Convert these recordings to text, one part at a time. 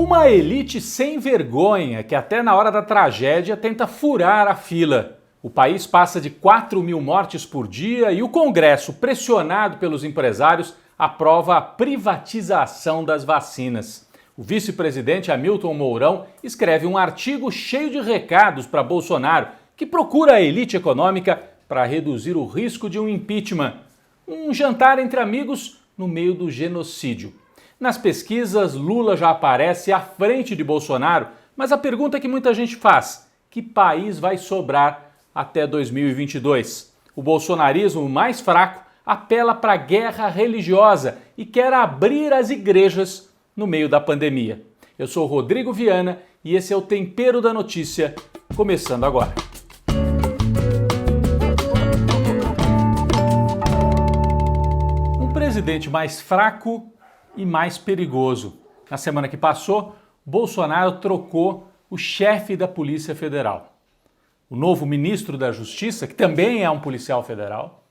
Uma elite sem vergonha que até na hora da tragédia tenta furar a fila. O país passa de 4.000 mortes por dia e o Congresso, pressionado pelos empresários, aprova a privatização das vacinas. O vice-presidente Hamilton Mourão escreve um artigo cheio de recados para Bolsonaro, que procura a elite econômica para reduzir o risco de um impeachment. Um jantar entre amigos no meio do genocídio. Nas pesquisas, Lula já aparece à frente de Bolsonaro, mas a pergunta que muita gente faz: que país vai sobrar até 2022? O bolsonarismo mais fraco apela para a guerra religiosa e quer abrir as igrejas no meio da pandemia. Eu sou Rodrigo Viana e esse é o Tempero da Notícia, começando agora. Um presidente mais fraco e mais perigoso. Na semana que passou, Bolsonaro trocou o chefe da Polícia Federal. O novo ministro da Justiça, que também é um policial federal,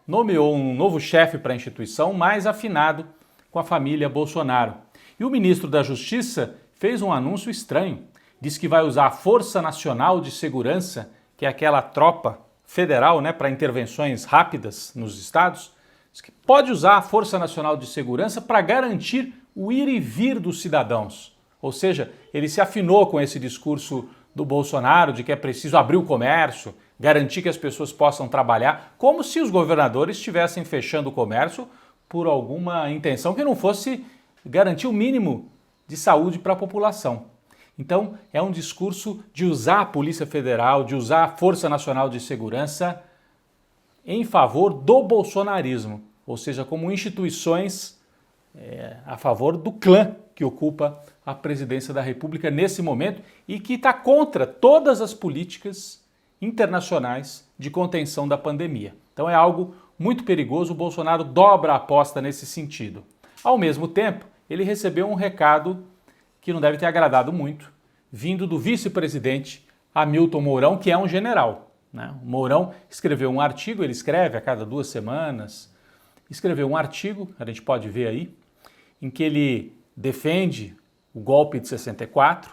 nomeou um novo chefe para a instituição mais afinado com a família Bolsonaro. E o ministro da Justiça fez um anúncio estranho. Diz que vai usar a Força Nacional de Segurança, que é aquela tropa federal, para intervenções rápidas nos estados. Diz que pode usar a Força Nacional de Segurança para garantir o ir e vir dos cidadãos. Ou seja, ele se afinou com esse discurso do Bolsonaro de que é preciso abrir o comércio, garantir que as pessoas possam trabalhar, como se os governadores estivessem fechando o comércio por alguma intenção que não fosse garantir o mínimo de saúde para a população. Então, é um discurso de usar a Polícia Federal, de usar a Força Nacional de Segurança em favor do bolsonarismo, ou seja, como instituições a favor do clã que ocupa a presidência da República nesse momento e que está contra todas as políticas internacionais de contenção da pandemia. Então é algo muito perigoso, o Bolsonaro dobra a aposta nesse sentido. Ao mesmo tempo, ele recebeu um recado que não deve ter agradado muito, vindo do vice-presidente Hamilton Mourão, que é um general. O Mourão escreveu um artigo, ele escreve a cada 2 semanas, escreveu um artigo, a gente pode ver aí, em que ele defende o golpe de 64,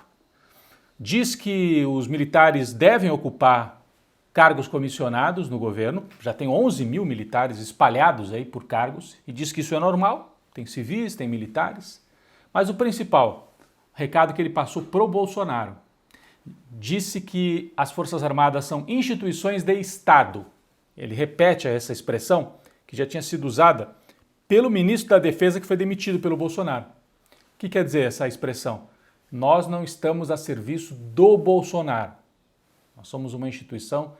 diz que os militares devem ocupar cargos comissionados no governo, já tem 11.000 militares espalhados aí por cargos, e diz que isso é normal, tem civis, tem militares, mas o principal recado que ele passou pro Bolsonaro, disse que as Forças Armadas são instituições de Estado. Ele repete essa expressão que já tinha sido usada pelo ministro da Defesa que foi demitido pelo Bolsonaro. O que quer dizer essa expressão? Nós não estamos a serviço do Bolsonaro. Nós somos uma instituição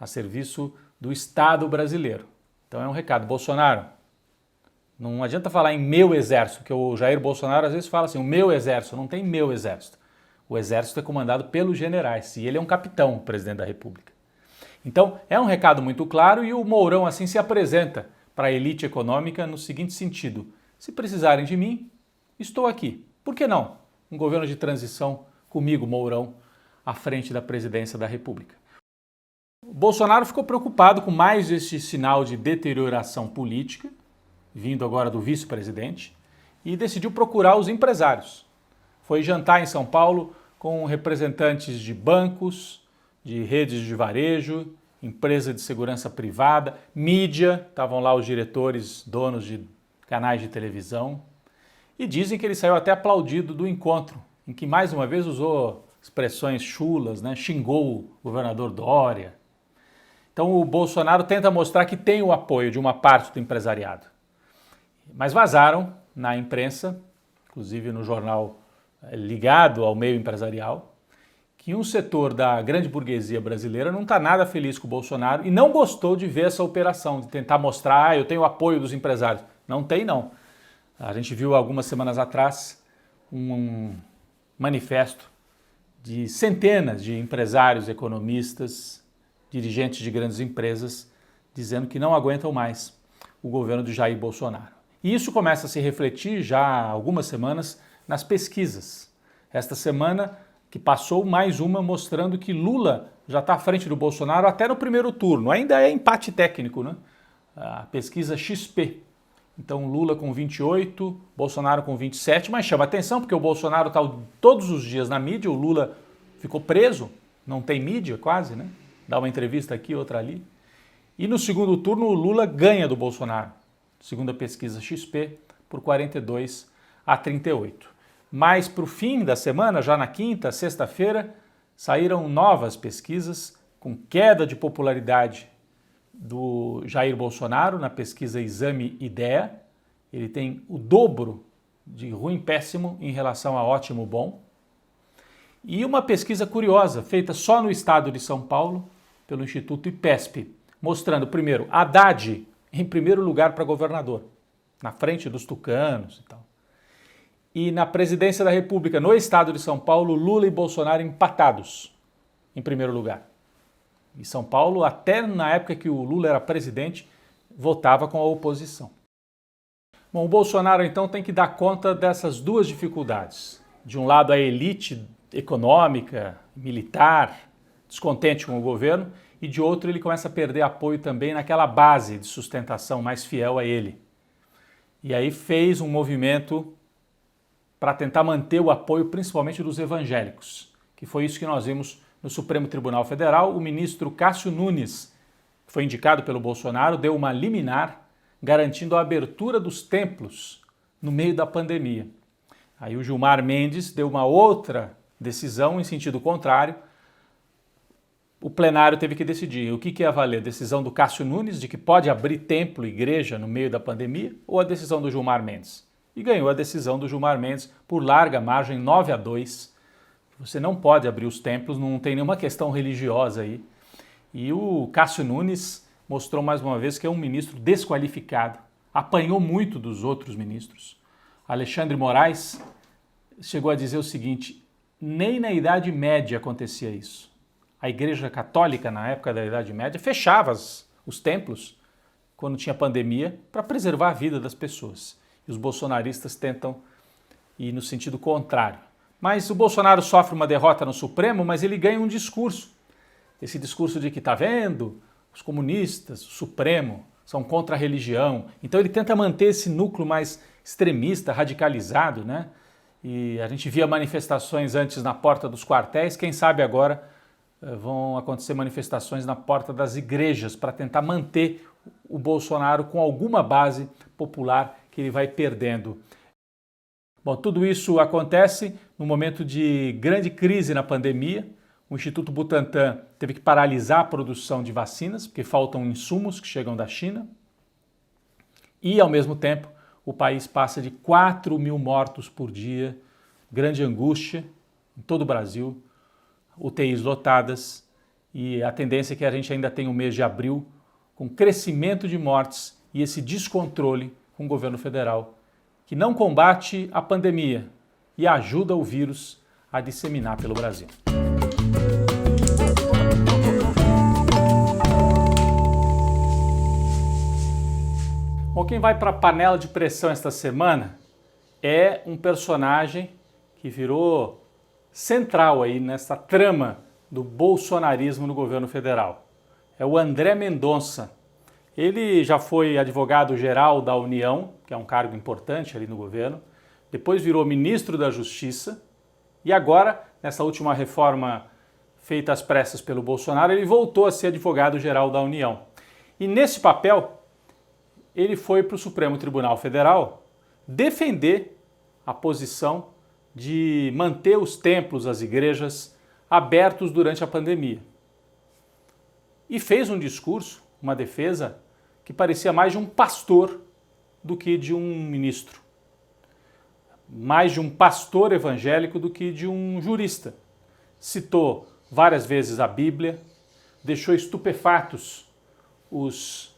a serviço do Estado brasileiro. Então é um recado. Bolsonaro, não adianta falar em meu exército, que o Jair Bolsonaro às vezes fala assim, o meu exército, não tem meu exército. O exército é comandado pelos generais e ele é um capitão, o presidente da República. Então, é um recado muito claro e o Mourão assim se apresenta para a elite econômica no seguinte sentido: se precisarem de mim, estou aqui. Por que não? Um governo de transição comigo, Mourão, à frente da presidência da República. O Bolsonaro ficou preocupado com mais esse sinal de deterioração política, vindo agora do vice-presidente, e decidiu procurar os empresários. Foi jantar em São Paulo com representantes de bancos, de redes de varejo, empresa de segurança privada, mídia, estavam lá os diretores, donos de canais de televisão, e dizem que ele saiu até aplaudido do encontro, em que mais uma vez usou expressões chulas, xingou o governador Dória. Então o Bolsonaro tenta mostrar que tem o apoio de uma parte do empresariado. Mas vazaram na imprensa, inclusive no jornal ligado ao meio empresarial, que um setor da grande burguesia brasileira não está nada feliz com o Bolsonaro e não gostou de ver essa operação, de tentar mostrar, eu tenho o apoio dos empresários. Não tem, não. A gente viu algumas semanas atrás um manifesto de centenas de empresários, economistas, dirigentes de grandes empresas, dizendo que não aguentam mais o governo de Jair Bolsonaro. E isso começa a se refletir já há algumas semanas nas pesquisas. Esta semana que passou mais uma mostrando que Lula já está à frente do Bolsonaro até no primeiro turno. Ainda é empate técnico, A pesquisa XP, Então Lula com 28, Bolsonaro com 27, mas chama atenção porque o Bolsonaro está todos os dias na mídia, o Lula ficou preso, não tem mídia quase, né? Dá uma entrevista aqui, outra ali. E no segundo turno o Lula ganha do Bolsonaro, segundo a pesquisa XP, por 42-38. Mas para o fim da semana, já na quinta, sexta-feira, saíram novas pesquisas com queda de popularidade do Jair Bolsonaro na pesquisa Exame IDEA. Ele tem o dobro de ruim péssimo em relação a ótimo bom. E uma pesquisa curiosa, feita só no estado de São Paulo, pelo Instituto IPESP, mostrando, primeiro, Haddad em primeiro lugar para governador, na frente dos tucanos e tal. E na presidência da República, no estado de São Paulo, Lula e Bolsonaro empatados em primeiro lugar. E São Paulo, até na época que o Lula era presidente, votava com a oposição. Bom, o Bolsonaro então tem que dar conta dessas duas dificuldades. De um lado, a elite econômica, militar, descontente com o governo, e de outro ele começa a perder apoio também naquela base de sustentação mais fiel a ele. E aí fez um movimento para tentar manter o apoio principalmente dos evangélicos, que foi isso que nós vimos no Supremo Tribunal Federal. O ministro Cássio Nunes, que foi indicado pelo Bolsonaro, deu uma liminar garantindo a abertura dos templos no meio da pandemia. Aí o Gilmar Mendes deu uma outra decisão em sentido contrário. O plenário teve que decidir o que ia valer, a decisão do Cássio Nunes de que pode abrir templo e igreja no meio da pandemia ou a decisão do Gilmar Mendes. E ganhou a decisão do Gilmar Mendes por larga margem, 9-2. Você não pode abrir os templos, não tem nenhuma questão religiosa aí. E o Cássio Nunes mostrou mais uma vez que é um ministro desqualificado, apanhou muito dos outros ministros. Alexandre Moraes chegou a dizer o seguinte: nem na Idade Média acontecia isso. A Igreja Católica, na época da Idade Média, fechava os templos quando tinha pandemia para preservar a vida das pessoas. E os bolsonaristas tentam ir no sentido contrário. Mas o Bolsonaro sofre uma derrota no Supremo, mas ele ganha um discurso. Esse discurso de que, tá vendo, os comunistas, o Supremo, são contra a religião. Então ele tenta manter esse núcleo mais extremista, radicalizado, né? E a gente via manifestações antes na porta dos quartéis, quem sabe agora vão acontecer manifestações na porta das igrejas para tentar manter o Bolsonaro com alguma base popular que ele vai perdendo. Bom, tudo isso acontece no momento de grande crise na pandemia. O Instituto Butantan teve que paralisar a produção de vacinas, porque faltam insumos que chegam da China. E, ao mesmo tempo, o país passa de 4.000 mortos por dia, grande angústia em todo o Brasil, UTIs lotadas, e a tendência é que a gente ainda tenha o mês de abril com crescimento de mortes e esse descontrole com o governo federal, que não combate a pandemia e ajuda o vírus a disseminar pelo Brasil. Bom, quem vai para a panela de pressão esta semana é um personagem que virou central aí nessa trama do bolsonarismo no governo federal. É o André Mendonça. Ele já foi advogado-geral da União, que é um cargo importante ali no governo, depois virou ministro da Justiça e agora, nessa última reforma feita às pressas pelo Bolsonaro, ele voltou a ser advogado-geral da União. E nesse papel, ele foi para o Supremo Tribunal Federal defender a posição de manter os templos, as igrejas, abertos durante a pandemia. E fez um discurso, uma defesa, que parecia mais de um pastor do que de um ministro. Mais de um pastor evangélico do que de um jurista. Citou várias vezes a Bíblia, deixou estupefatos os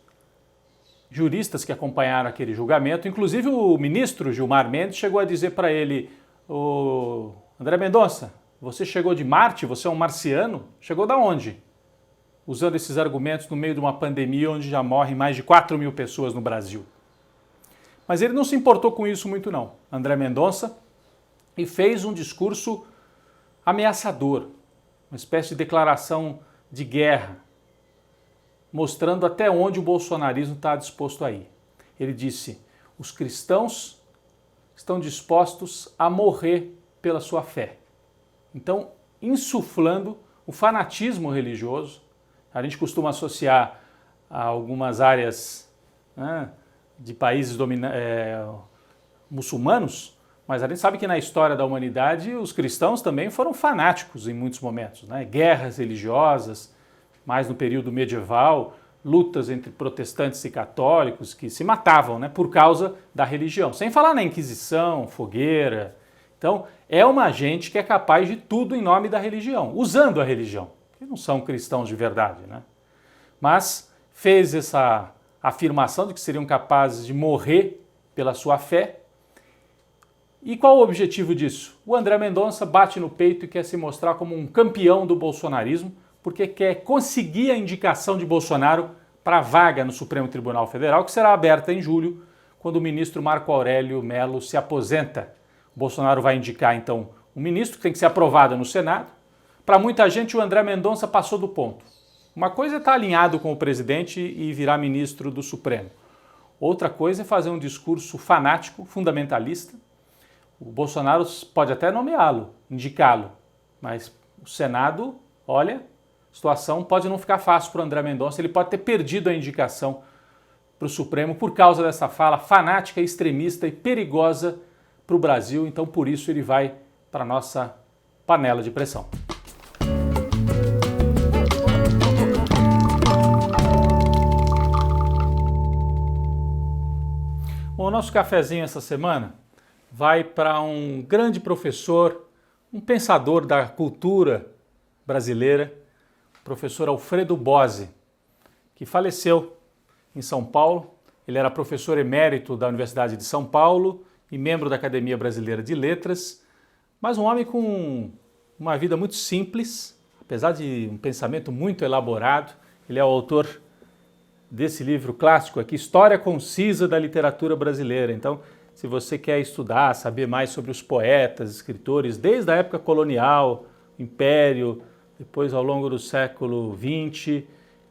juristas que acompanharam aquele julgamento. Inclusive o ministro Gilmar Mendes chegou a dizer para ele: "Ô André Mendonça, você chegou de Marte? Você é um marciano? Chegou da onde?" Usando esses argumentos no meio de uma pandemia onde já morrem mais de 4.000 pessoas no Brasil. Mas ele não se importou com isso muito não, André Mendonça, e fez um discurso ameaçador, uma espécie de declaração de guerra, mostrando até onde o bolsonarismo está disposto a ir. Ele disse: os cristãos estão dispostos a morrer pela sua fé. Então, insuflando o fanatismo religioso, a gente costuma associar a algumas áreas, né, de países muçulmanos, mas a gente sabe que na história da humanidade os cristãos também foram fanáticos em muitos momentos, né? Guerras religiosas, mais no período medieval, lutas entre protestantes e católicos que se matavam, né, por causa da religião. Sem falar na Inquisição, fogueira. Então, é uma gente que é capaz de tudo em nome da religião, usando a religião, que não são cristãos de verdade, né? Mas fez essa afirmação de que seriam capazes de morrer pela sua fé. E qual o objetivo disso? O André Mendonça bate no peito e quer se mostrar como um campeão do bolsonarismo, porque quer conseguir a indicação de Bolsonaro para a vaga no Supremo Tribunal Federal, que será aberta em julho, quando o ministro Marco Aurélio Mello se aposenta. O Bolsonaro vai indicar, então, um ministro que tem que ser aprovado no Senado. Para muita gente, o André Mendonça passou do ponto. Uma coisa é estar alinhado com o presidente e virar ministro do Supremo. Outra coisa é fazer um discurso fanático, fundamentalista. O Bolsonaro pode até nomeá-lo, indicá-lo, mas o Senado, olha, a situação pode não ficar fácil para o André Mendonça, ele pode ter perdido a indicação para o Supremo por causa dessa fala fanática, extremista e perigosa para o Brasil, então por isso ele vai para a nossa panela de pressão. Bom, o nosso cafezinho essa semana vai para um grande professor, um pensador da cultura brasileira, o professor Alfredo Bozzi, que faleceu em São Paulo. Ele era professor emérito da Universidade de São Paulo e membro da Academia Brasileira de Letras, mas um homem com uma vida muito simples, apesar de um pensamento muito elaborado. Ele é o autor desse livro clássico aqui, História Concisa da Literatura Brasileira. Então, se você quer estudar, saber mais sobre os poetas, escritores, desde a época colonial, Império, depois ao longo do século XX,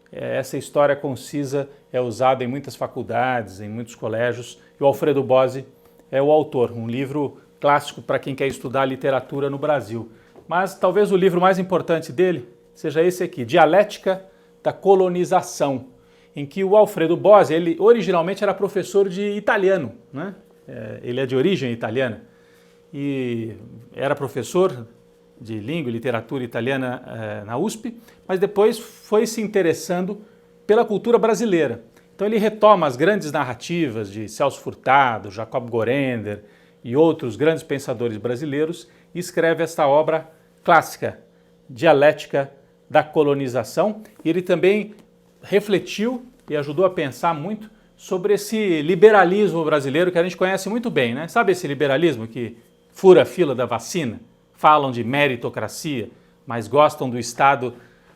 essa história concisa é usada em muitas faculdades, em muitos colégios, e o Alfredo Bozzi é o autor, um livro clássico para quem quer estudar literatura no Brasil. Mas talvez o livro mais importante dele seja esse aqui, Dialética da Colonização, em que o Alfredo Bozzi, ele originalmente era professor de italiano, né? Ele é de origem italiana e era professor de língua e literatura italiana na USP, mas depois foi se interessando pela cultura brasileira. Então ele retoma as grandes narrativas de Celso Furtado, Jacob Gorender e outros grandes pensadores brasileiros e escreve esta obra clássica, Dialética da Colonização. E ele também refletiu e ajudou a pensar muito sobre esse liberalismo brasileiro que a gente conhece muito bem, né? Sabe esse liberalismo que fura a fila da vacina? Falam de meritocracia, mas gostam do Estado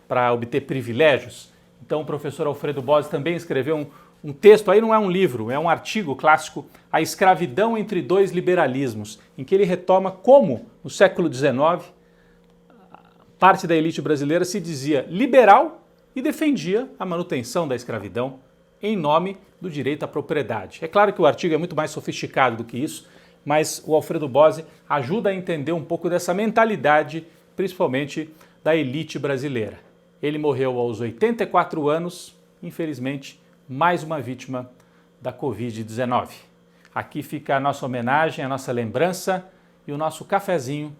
para obter privilégios? Então o professor Alfredo Bozzi também escreveu um texto, aí não é um livro, é um artigo clássico, A Escravidão entre Dois Liberalismos, em que ele retoma como, no século XIX, parte da elite brasileira se dizia liberal e defendia a manutenção da escravidão em nome do direito à propriedade. É claro que o artigo é muito mais sofisticado do que isso, mas o Alfredo Bozzi ajuda a entender um pouco dessa mentalidade, principalmente da elite brasileira. Ele morreu aos 84 anos, infelizmente, mais uma vítima da Covid-19. Aqui fica a nossa homenagem, a nossa lembrança e o nosso cafezinho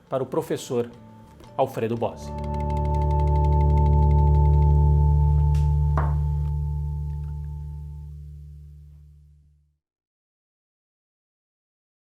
para o professor Alfredo Bozzi.